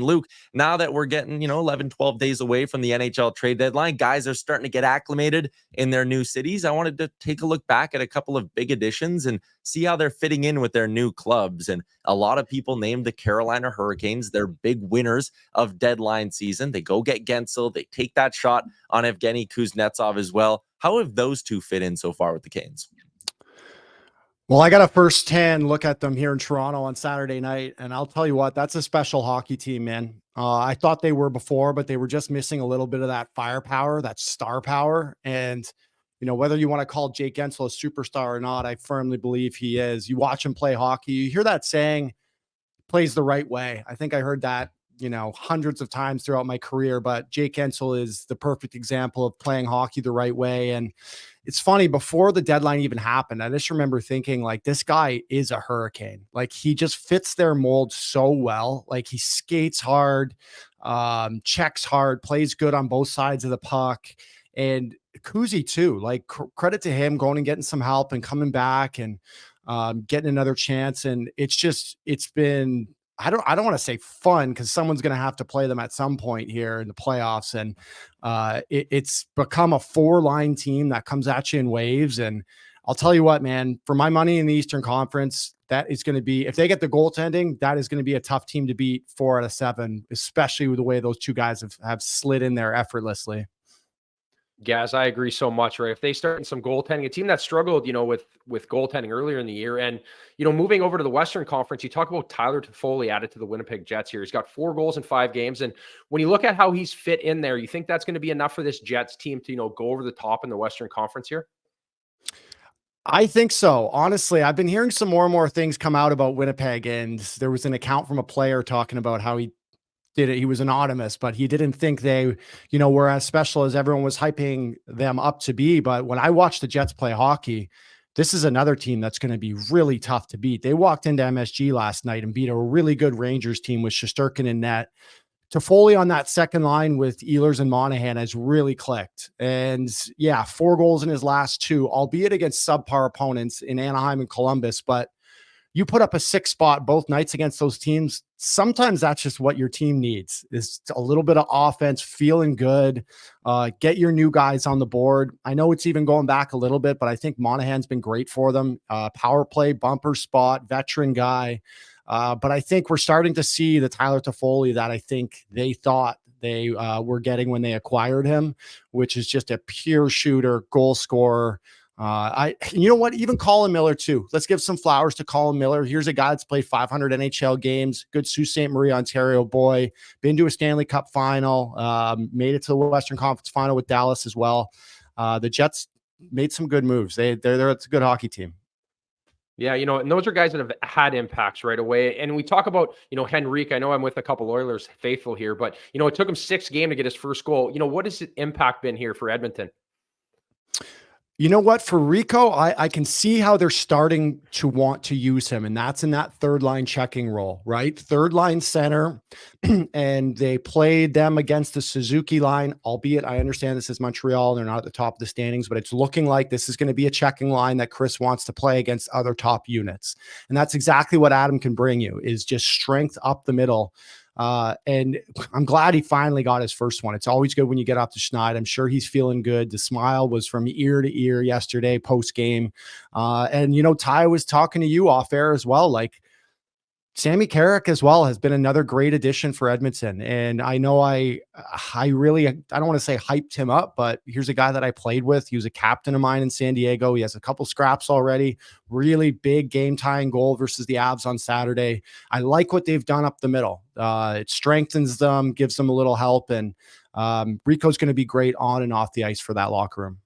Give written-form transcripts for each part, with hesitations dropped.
Luke, now that we're getting, 11, 12 days away from the NHL trade deadline, guys are starting to get acclimated in their new cities. I wanted to take a look back at a couple of big additions and see how they're fitting in with their new clubs. And a lot of people named the Carolina Hurricanes their big winners of deadline season. They go get Gensel. They take that shot on Evgeny Kuznetsov as well. How have those two fit in so far with the Canes? Well, I got a first-hand look at them here in Toronto on Saturday night, and I'll tell you what, that's a special hockey team, man. I thought they were before, but they were just missing a little bit of that firepower, that star power. And, whether you want to call Jake Gensel a superstar or not, I firmly believe he is. You watch him play hockey, you hear that saying, plays the right way. I think I heard that, hundreds of times throughout my career, but Jake Gensel is the perfect example of playing hockey the right way. And it's funny, before the deadline even happened, I just remember thinking, like, this guy is a Hurricane. Like, he just fits their mold so well. Like, he skates hard, checks hard, plays good on both sides of the puck. And Kuzi too, like, credit to him going and getting some help and coming back and getting another chance. And it's been, I don't want to say fun, because someone's going to have to play them at some point here in the playoffs. And it's become a 4-line team that comes at you in waves. And I'll tell you what, man, for my money in the Eastern Conference, that is going to be, if they get the goaltending, that is going to be a tough team to beat 4 out of 7, especially with the way those two guys have slid in there effortlessly. Gaz, I agree so much, right? If they start some goaltending, a team that struggled, with goaltending earlier in the year, and, moving over to the Western Conference, you talk about Tyler Toffoli added to the Winnipeg Jets here. He's got 4 goals in 5 games. And when you look at how he's fit in there, you think that's going to be enough for this Jets team to, go over the top in the Western Conference here? I think so. Honestly, I've been hearing some more and more things come out about Winnipeg, and there was an account from a player talking about how he did it. He was anonymous, but he didn't think they, were as special as everyone was hyping them up to be. But when I watched the Jets play hockey, this is another team that's going to be really tough to beat. They walked into MSG last night and beat a really good Rangers team with Shesterkin in net. Toffoli on that second line with Ehlers and Monahan has really clicked. And yeah, 4 goals in his last 2, albeit against subpar opponents in Anaheim and Columbus. But you put up a 6 spot both nights against those teams. Sometimes that's just what your team needs, is a little bit of offense, feeling good, get your new guys on the board. I know it's even going back a little bit, but I think Monahan's been great for them. Power play, bumper spot, veteran guy. But I think we're starting to see the Tyler Toffoli that I think they thought they were getting when they acquired him, which is just a pure shooter, goal scorer. You know what? Even Colin Miller too. Let's give some flowers to Colin Miller. Here's a guy that's played 500 NHL games. Good Sault Ste. Marie, Ontario boy. Been to a Stanley Cup final. Made it to the Western Conference final with Dallas as well. The Jets made some good moves. It's a good hockey team. Yeah, and those are guys that have had impacts right away. And we talk about, Henrique. I know I'm with a couple Oilers faithful here, but, it took him 6 games to get his first goal. What has the impact been here for Edmonton? You know what? For Rico, I can see how they're starting to want to use him, and that's in that 3rd line checking role, right? 3rd line center, and they played them against the Suzuki line, albeit I understand this is Montreal. They're not at the top of the standings, but it's looking like this is going to be a checking line that Chris wants to play against other top units. And that's exactly what Adam can bring you, is just strength up the middle. And I'm glad he finally got his first one. It's always good when you get off the schneid. I'm sure he's feeling good. The smile was from ear to ear yesterday post game. And Ty was talking to you off air as well. Like, Sammy Carrick as well has been another great addition for Edmonton. And I know I don't want to say hyped him up, but here's a guy that I played with. He was a captain of mine in San Diego. He has a couple scraps already. Really big game tying goal versus the Avs on Saturday. I like what they've done up the middle. It strengthens them, gives them a little help. And Rico's going to be great on and off the ice for that locker room.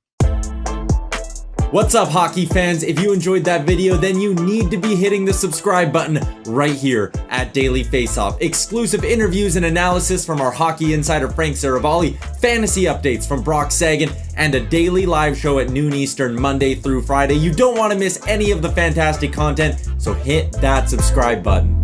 What's up, hockey fans? If you enjoyed that video, then you need to be hitting the subscribe button right here at Daily Faceoff. Exclusive interviews and analysis from our hockey insider Frank Saravalli, fantasy updates from Brock Sagan, and a daily live show at noon Eastern, Monday through Friday. You don't want to miss any of the fantastic content, so hit that subscribe button.